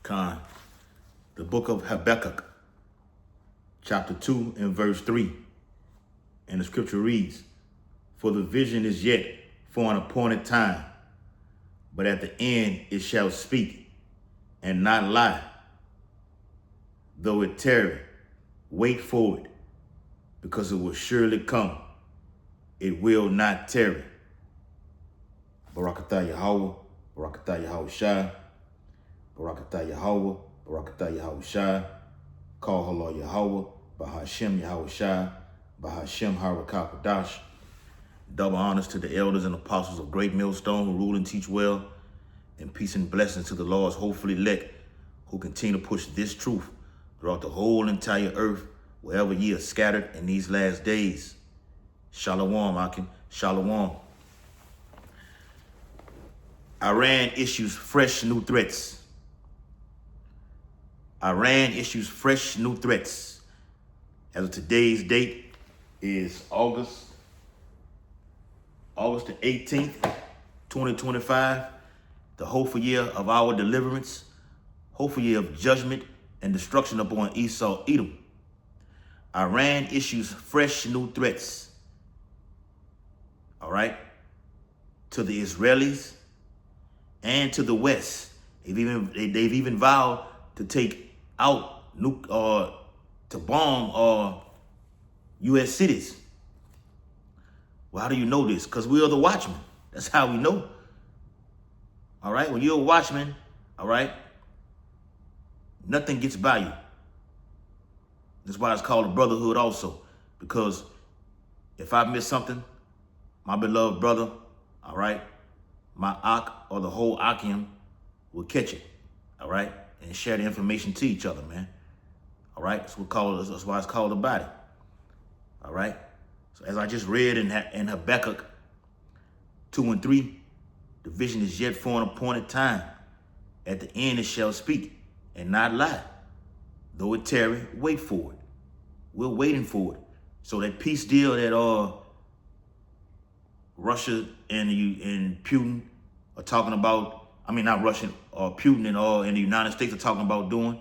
Con, the book of Habakkuk, chapter 2 and verse 3. And the scripture reads, "For the vision is yet for an appointed time, but at the end it shall speak and not lie. Though it tarry, wait for it, because it will surely come. It will not tarry." Barakatah Yahweh, Barakatah Yahweh Shai, Barakatah Yahweh, Barakatah Yahweh Shai, Call Halal Yahweh, Bahashem Yahweh Shai, Bahashem Harakah Kadash. Double honors to the elders and apostles of Great Millstone who rule and teach well, and peace and blessings to the Lord's hopeful elect who continue to push this truth throughout the whole entire earth, wherever ye are scattered in these last days. Shalom, Akim. Shalom. Iran issues fresh new threats. Iran issues fresh new threats. As of today's date is August the 18th, 2025, the hopeful year of our deliverance, hopeful year of judgment and destruction upon Esau, Edom. Iran issues fresh new threats, all right, to the Israelis and to the West. They've even vowed to take out to bomb U.S. cities. Well, how do you know this? Because we are the watchmen. That's how we know. All right, when you're a watchman, all right, nothing gets by you. That's why it's called a brotherhood also. Because if I miss something, my beloved brother, all right, my Ak or the whole Akim will catch it, all right, and share the information to each other, man. All right, that's why it's called a body. All right. So as I just read in Habakkuk 2 and 3, the vision is yet for an appointed time. At the end it shall speak and not lie. Though it tarry, wait for it. We're waiting for it. So that peace deal that Russia and Putin are talking about, I mean not Russia, Putin and the United States are talking about doing,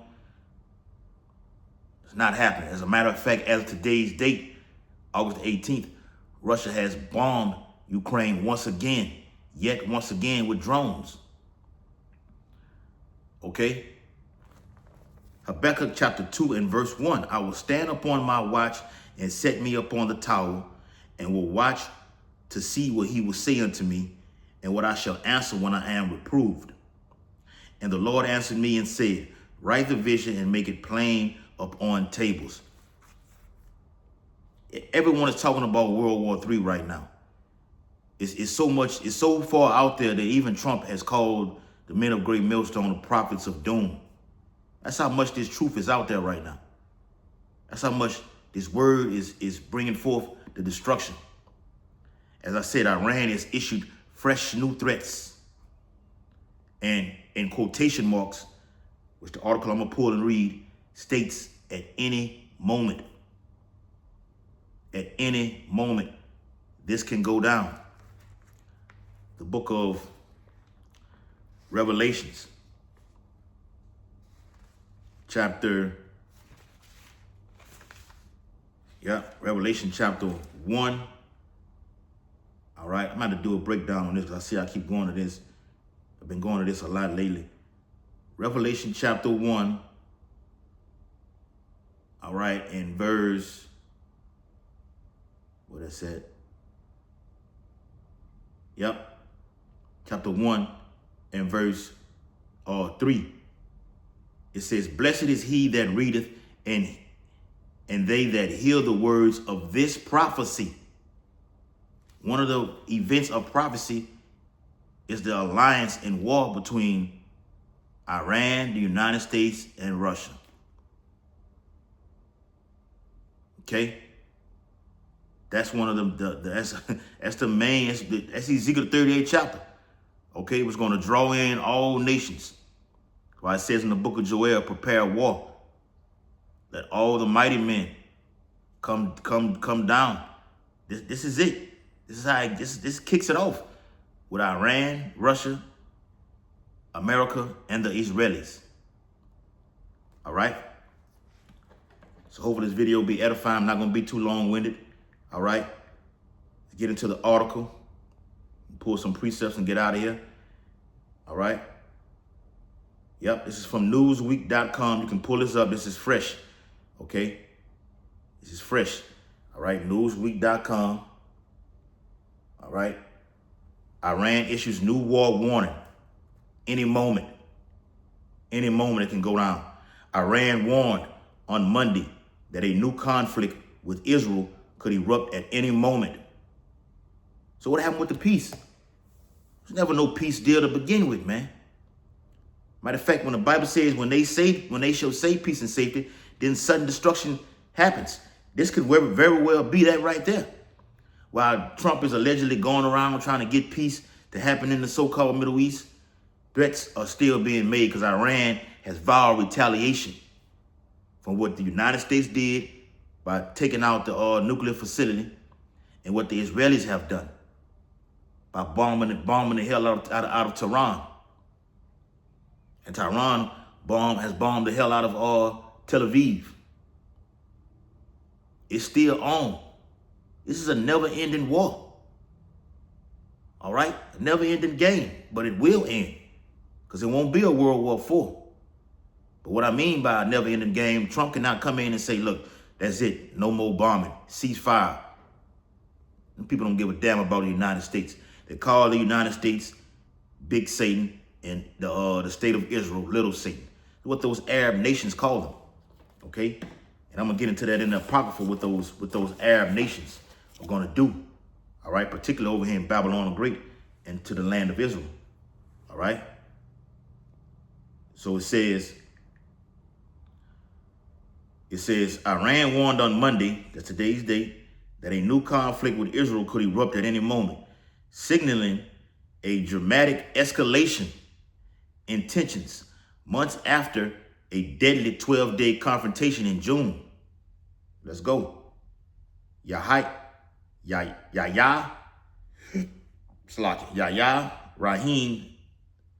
it's not happening. As a matter of fact, as of today's date, August 18th, Russia has bombed Ukraine once again with drones. Okay? Habakkuk chapter 2 and verse 1. "I will stand upon my watch and set me upon the tower, and will watch to see what he will say unto me, and what I shall answer when I am reproved. And the Lord answered me and said, Write the vision and make it plain upon tables." Everyone is talking about World War III right now. It's so far out there that even Trump has called the men of Great Millstone the prophets of doom. That's how much this truth is out there right now. That's how much this word is bringing forth the destruction. As I said, Iran has issued fresh new threats. And in quotation marks, which the article I'm going to pull and read, states at any moment. At any moment, this can go down. The book of Revelations, Revelation chapter 1. All right, I'm going to do a breakdown on this because I see I keep going to this. I've been going to this a lot lately. Revelation chapter 1, all right, in verse, what I said? Yep, chapter 1 and verse 3. It says, "Blessed is he that readeth and they that hear the words of this prophecy." One of the events of prophecy is the alliance and war between Iran, the United States, and Russia. Okay? That's one of them. That's the main. That's Ezekiel 38 chapter. Okay, it was going to draw in all nations. Why it says in the book of Joel, "Prepare war. Let all the mighty men come down." This is it. This is how this kicks it off with Iran, Russia, America, and the Israelis. All right. So hopefully this video will be edifying. I'm not going to be too long-winded. All right. Let's get into the article, pull some precepts and get out of here. All right. Yep, this is from Newsweek.com. You can pull this up. This is fresh. Okay. This is fresh. All right. Newsweek.com. All right. Iran issues new war warning. Any moment it can go down. Iran warned on Monday that a new conflict with Israel could erupt at any moment. So what happened with the peace? There's never no peace deal to begin with, man. Matter of fact, when the Bible says when they shall say peace and safety, then sudden destruction happens. This could very well be that right there. While Trump is allegedly going around trying to get peace to happen in the so-called Middle East, threats are still being made because Iran has vowed retaliation from what the United States did by taking out the nuclear facility and what the Israelis have done by bombing the hell out of Tehran. And Tehran has bombed the hell out of Tel Aviv. It's still on. This is a never-ending war. All right? A never-ending game, but it will end because it won't be a World War IV. But what I mean by a never-ending game, Trump cannot come in and say, look, that's it. No more bombing. Ceasefire. And people don't give a damn about the United States. They call the United States Big Satan and the state of Israel Little Satan. That's what those Arab nations call them. Okay? And I'm going to get into that in the Apocrypha with those Arab nations are going to do. All right? Particularly over here in Babylon the Great and to the land of Israel. All right? So it says, Iran warned on Monday, that's today's date, that a new conflict with Israel could erupt at any moment, signaling a dramatic escalation in tensions months after a deadly 12-day confrontation in June. Let's go. Yahya Rahim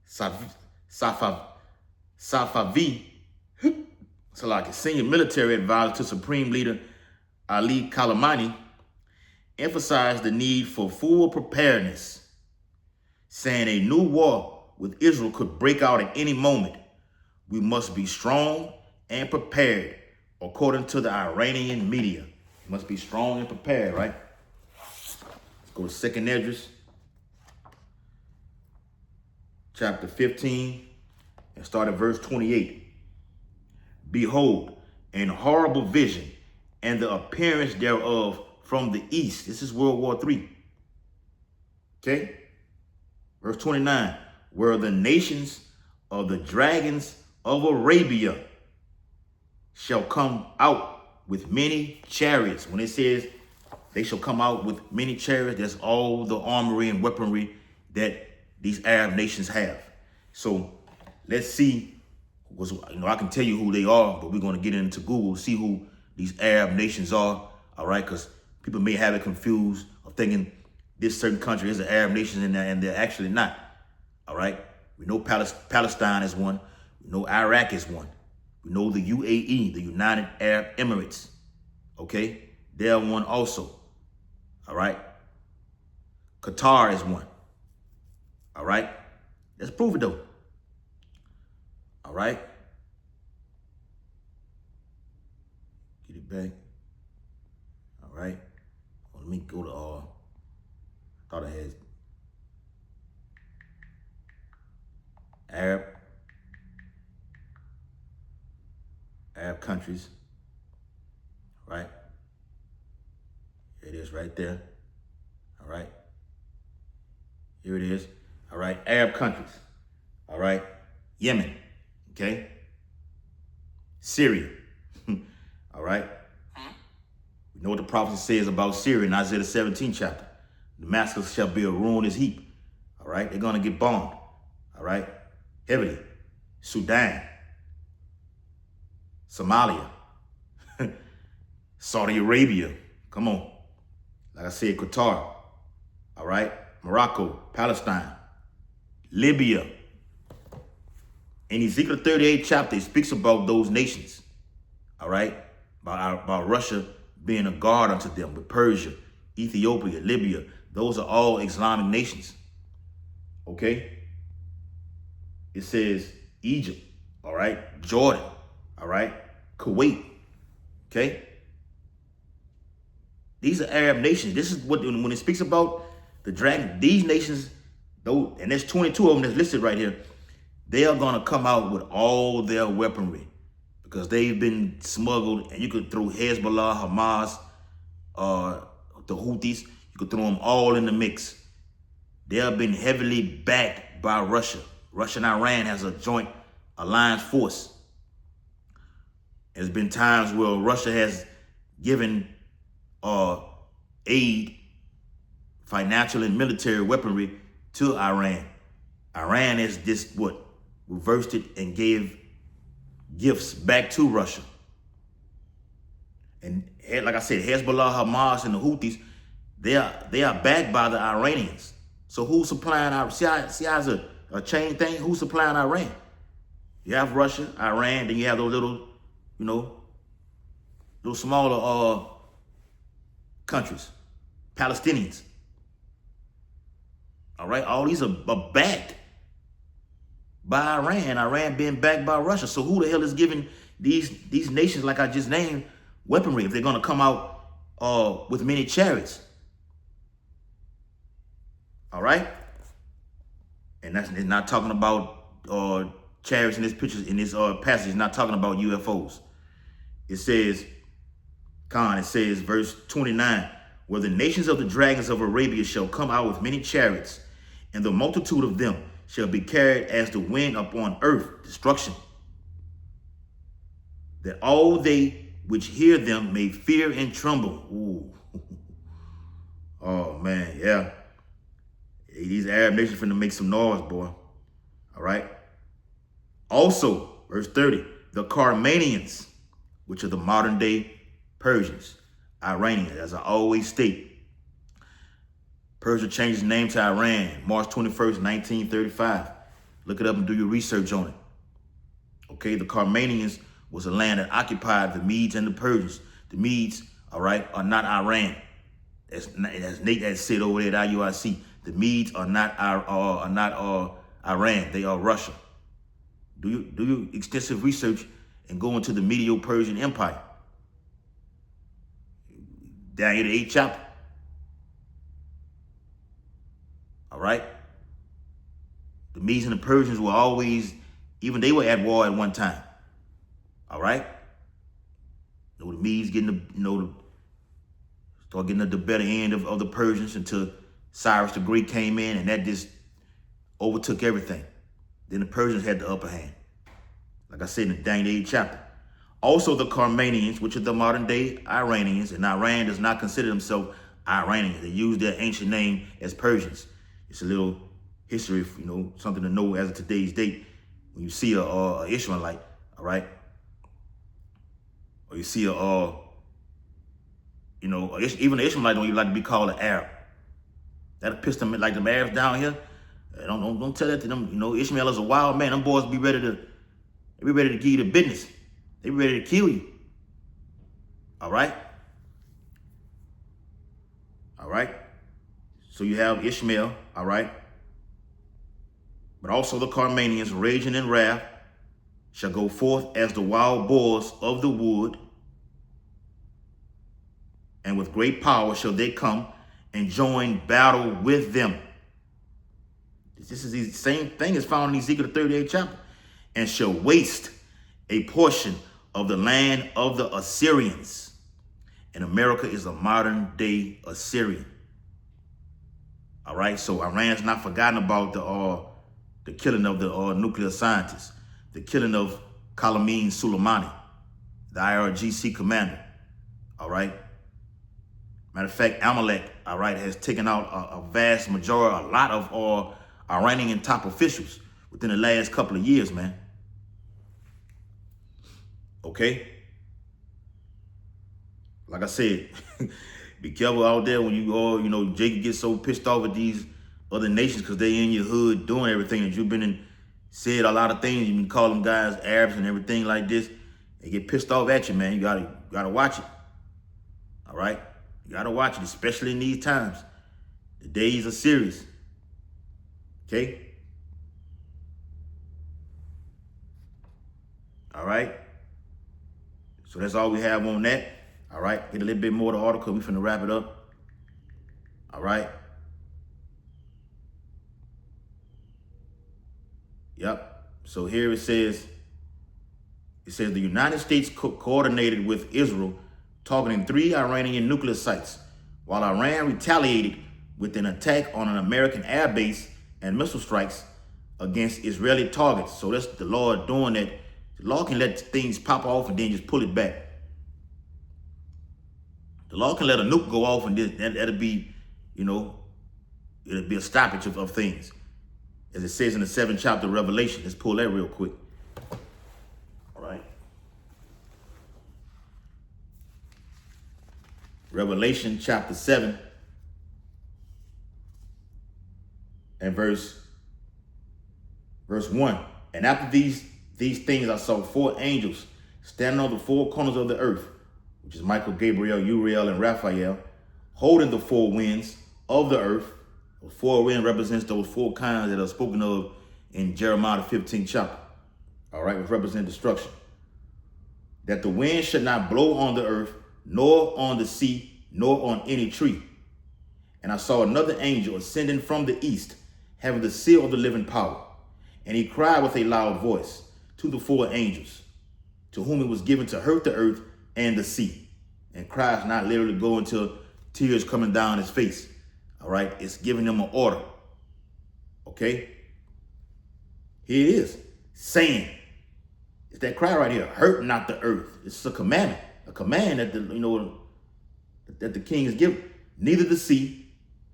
Safavi, senior military advisor to Supreme Leader Ali Khamenei, emphasized the need for full preparedness, saying a new war with Israel could break out at any moment. We must be strong and prepared, according to the Iranian media. We must be strong and prepared, right? Let's go to 2nd Esdras, chapter 15, and start at verse 28. Behold, an horrible vision, and the appearance thereof from the east. This is World War III. Okay? Verse 29. Where the nations of the dragons of Arabia shall come out with many chariots. When it says they shall come out with many chariots, that's all the armory and weaponry that these Arab nations have. So let's see. I can tell you who they are, but we're going to get into Google, see who these Arab nations are. All right, because people may have it confused of thinking this certain country is an Arab nation and they're actually not. All right, we know Palestine is one. We know Iraq is one. We know the UAE, the United Arab Emirates. Okay, they're one also. All right, Qatar is one. All right, let's prove it though. All right, get it back. All right, let me go to I thought I had Arab countries. Right, here it is right there. All right, here it is. All right, Arab countries. All right, Yemen. Okay, Syria. All right, we know what the prophecy says about Syria in Isaiah 17 chapter. Damascus shall be a ruinous heap. All right, they're going to get bombed. All right, heavily. Sudan, Somalia, Saudi Arabia. Come on. Like I said, Qatar. All right, Morocco, Palestine, Libya. In Ezekiel 38th chapter, it speaks about those nations, all right? About Russia being a guard unto them, with Persia, Ethiopia, Libya. Those are all Islamic nations, okay? It says Egypt, all right? Jordan, all right? Kuwait, okay? These are Arab nations. This is what, when it speaks about the dragon, these nations, though, and there's 22 of them that's listed right here, they are going to come out with all their weaponry because they've been smuggled, and you could throw Hezbollah, Hamas, the Houthis, you could throw them all in the mix. They have been heavily backed by Russia. Russia and Iran has a joint alliance force. There's been times where Russia has given aid, financial and military weaponry to Iran. Iran has just reversed it and gave gifts back to Russia. And like I said, Hezbollah, Hamas, and the Houthis, they are backed by the Iranians. So who's supplying our, see how it's a chain thing? Who's supplying Iran? You have Russia, Iran, then you have those little, little smaller countries, Palestinians. All right, all these are backed by Iran. Iran being backed by Russia. So who the hell is giving these nations, like I just named, weaponry if they're going to come out with many chariots? All right, and it's not talking about chariots in this picture, in this passage. It's not talking about UFOs. It says, verse 29, where the nations of the dragons of Arabia shall come out with many chariots, and the multitude of them shall be carried as the wind upon earth, destruction, that all they which hear them may fear and tremble. Ooh. Oh, man, yeah. These Arab nations finna make some noise, boy. All right. Also, verse 30, the Carmanians, which are the modern day Persians, Iranians, as I always state. Persia changed its name to Iran, March 21st, 1935. Look it up and do your research on it. Okay, the Carmanians was a land that occupied the Medes and the Persians. The Medes, all right, are not Iran. As Nate has said over there at IUIC, the Medes are not Iran. They are Russia. Do your extensive research and go into the Medo-Persian Empire. Down here, the 8th chapter. All right. The Medes and the Persians were always, even they were at war at one time. All right. The Medes getting start getting the better end of the Persians until Cyrus the Great came in, and that just overtook everything. Then the Persians had the upper hand. Like I said in the 8th chapter. Also the Carmanians, which are the modern day Iranians, and Iran does not consider themselves Iranians. They use their ancient name as Persians. It's a little history, something to know as of today's date. When you see a Ishmaelite, all right, or you see even an Ishmaelite don't even like to be called an Arab. That'll piss them, like them Arabs down here. Don't tell that to them. Ishmael is a wild man. Them boys be ready to give you the business. They be ready to kill you. All right? All right? So you have Ishmael, all right? But also the Carmanians, raging in wrath, shall go forth as the wild boars of the wood, and with great power shall they come and join battle with them. This is the same thing as found in Ezekiel 38th chapter. And shall waste a portion of the land of the Assyrians. And America is a modern day Assyrian. All right, so Iran's not forgotten about the killing of the nuclear scientists, the killing of Khamenei Soleimani, the IRGC commander. All right. Matter of fact, Amalek, all right, has taken out a vast majority, a lot of Iranian top officials within the last couple of years, man. Okay? Like I said, be careful out there when you Jake gets so pissed off at these other nations because they in your hood doing everything that you've been said a lot of things. You can call them guys Arabs and everything like this. They get pissed off at you, man. You gotta watch it. All right? You gotta watch it, especially in these times. The days are serious. Okay? All right? So that's all we have on that. All right? Get a little bit more of the article. We finna wrap it up. All right? Yep. So here it says the United States coordinated with Israel targeting 3 Iranian nuclear sites, while Iran retaliated with an attack on an American air base and missile strikes against Israeli targets. So that's the Lord doing that. The Lord can let things pop off and then just pull it back. The Lord can let a nuke go off and that'll be, it'll be a stoppage of things. As it says in the 7th chapter of Revelation. Let's pull that real quick. All right. Revelation chapter 7 and verse 1. And after these things I saw 4 angels standing on the 4 corners of the earth, which is Michael, Gabriel, Uriel, and Raphael, holding the 4 winds of the earth. The 4 wind represents those 4 kinds that are spoken of in Jeremiah the 15th chapter. All right, which represent destruction. That the wind should not blow on the earth, nor on the sea, nor on any tree. And I saw another angel ascending from the east, having the seal of the living power. And he cried with a loud voice to the 4 angels, to whom it was given to hurt the earth and the sea. And cries not literally go into tears coming down his face. All right, it's giving them an order. Okay, here it is saying, it's that cry right here: hurt not the earth. It's a commandment, that that the king is given. Neither the sea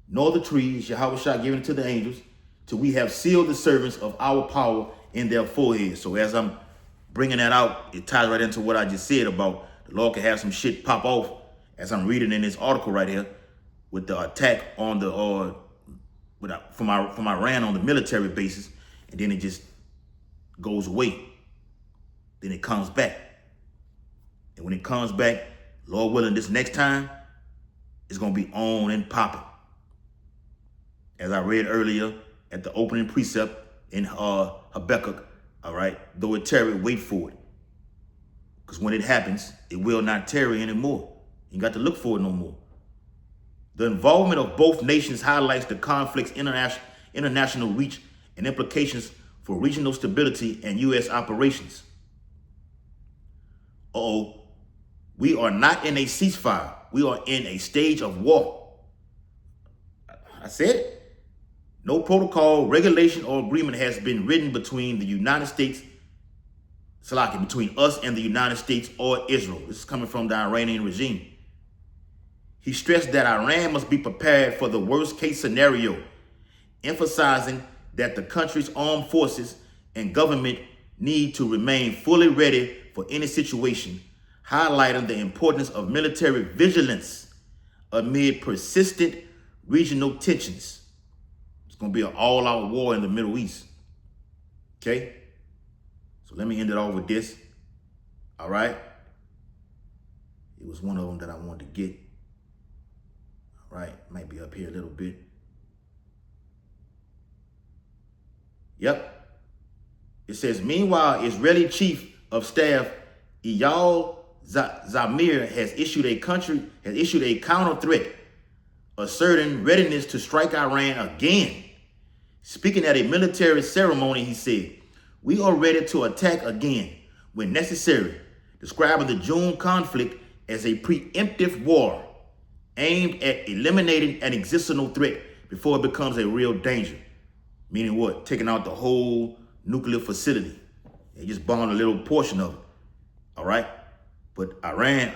nor the trees, Yahweh shall give it to the angels, till we have sealed the servants of our power in their foreheads. So as I'm bringing that out, it ties right into what I just said about the Lord can have some shit pop off as I'm reading in this article right here. With the attack on the from Iran on the military bases, and then it just goes away. Then it comes back, and when it comes back, Lord willing, this next time it's gonna be on and popping. As I read earlier at the opening precept in Habakkuk, all right, though it tarry, wait for it, because when it happens, it will not tarry anymore. You got to look for it no more. The involvement of both nations highlights the conflict's international reach and implications for regional stability and U.S. operations. We are not in a ceasefire. We are in a stage of war. I said it. No protocol, regulation, or agreement has been written between the United States, between us and the United States or Israel. This is coming from the Iranian regime. He stressed that Iran must be prepared for the worst case scenario, emphasizing that the country's armed forces and government need to remain fully ready for any situation, highlighting the importance of military vigilance amid persistent regional tensions. It's going to be an all-out war in the Middle East. Okay? So let me end it off with this. All right? It was one of them that I wanted to get. Right, might be up here a little bit. Yep. It says, meanwhile, Israeli Chief of Staff Eyal Zamir has issued a counter threat, asserting readiness to strike Iran again. Speaking at a military ceremony, he said, "We are ready to attack again when necessary," describing the June conflict as a preemptive war aimed at eliminating an existential threat before it becomes a real danger. Meaning what? Taking out the whole nuclear facility. They just bombed a little portion of it. All right? But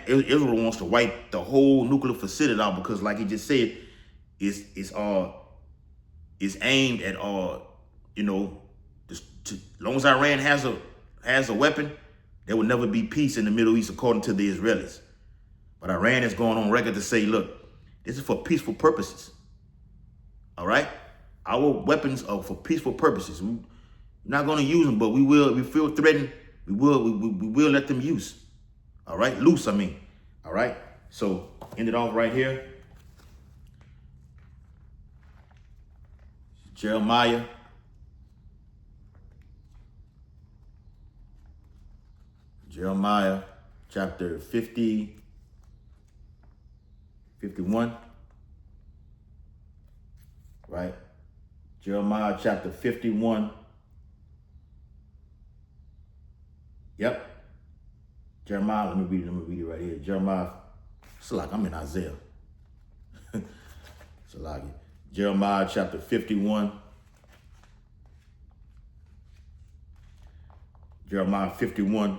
Israel wants to wipe the whole nuclear facility out because, like he just said, it's aimed at as long as Iran has a weapon, there will never be peace in the Middle East, according to the Israelis. But Iran is going on record to say, look, this is for peaceful purposes. All right? Our weapons are for peaceful purposes. We're not going to use them, but we will. We feel threatened. We will let them use. All right, loose. I mean, all right. So end it off right here. Jeremiah chapter 50, 51. Right? Jeremiah chapter 51. Yep. Jeremiah, let me read it right here. Jeremiah, it's like I'm in Isaiah. It's like it. Jeremiah chapter 51. Jeremiah 51.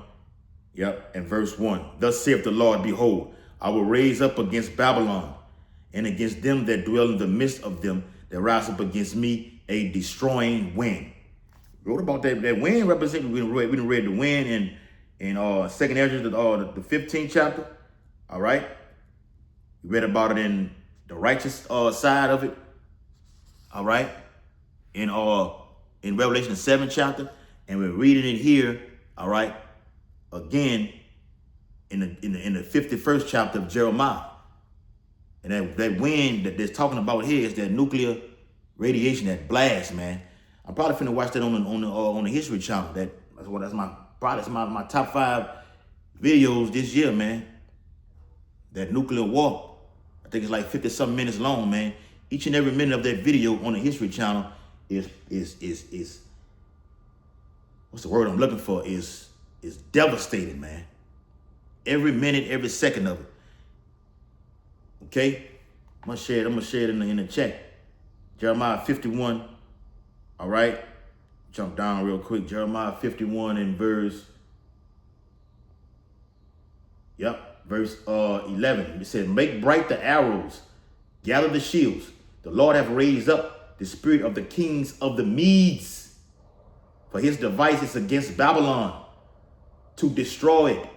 Yep. And verse 1. Thus saith the Lord, behold, I will raise up against Babylon and against them that dwell in the midst of them that rise up against me a destroying wind. Wrote about that wind representing, we done read the wind in Second Ezra, the 15th chapter. All right. We read about it in the righteous side of it. All right. In Revelation 7th chapter. And we're reading it here. All right. Again, in the 51st chapter of Jeremiah. And that wind that they're talking about here is that nuclear radiation, that blast, man. I'm probably finna watch that on the History Channel. That's my top 5 videos this year, man. That nuclear war. I think it's like 50-something minutes long, man. Each and every minute of that video on the History Channel is what's the word I'm looking for? Is devastating, man. Every minute, every second of it. Okay? I'm gonna share it in the chat. Jeremiah 51. All right. Jump down real quick. Jeremiah 51 and verse 11. It says, make bright the arrows, gather the shields. The Lord hath raised up the spirit of the kings of the Medes, for his device is against Babylon to destroy it,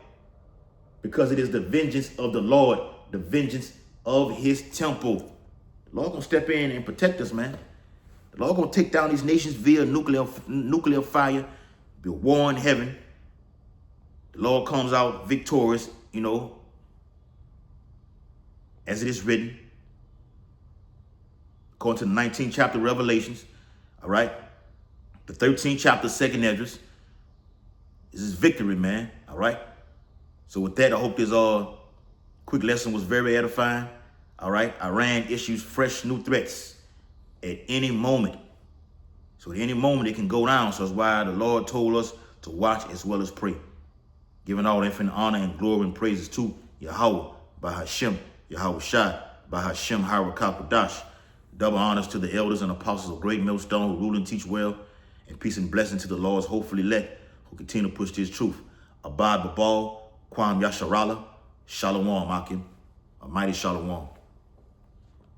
because it is the vengeance of the Lord, the vengeance of his temple. The Lord gonna step in and protect us, man. The Lord gonna take down these nations via nuclear fire, be a war in heaven. The Lord comes out victorious, you know, as it is written, according to the 19th chapter of Revelations. All right, the 13th chapter, 2nd Esdras. This is victory, man. All right. So with that, I hope this quick lesson was very edifying. All right. Iran issues fresh new threats at any moment. So at any moment it can go down. So that's why the Lord told us to watch as well as pray. Giving all infinite honor and glory and praises to Yahweh by Hashem, Yahweh Shai, by Hashem Harakapadash. Double honors to the elders and apostles of Great Millstone who rule and teach well. And peace and blessing to the Lord's hopefully elect who continue to push this truth. Abad Babal, Kwam Yasharala, Shalom Akim, a mighty Shalom.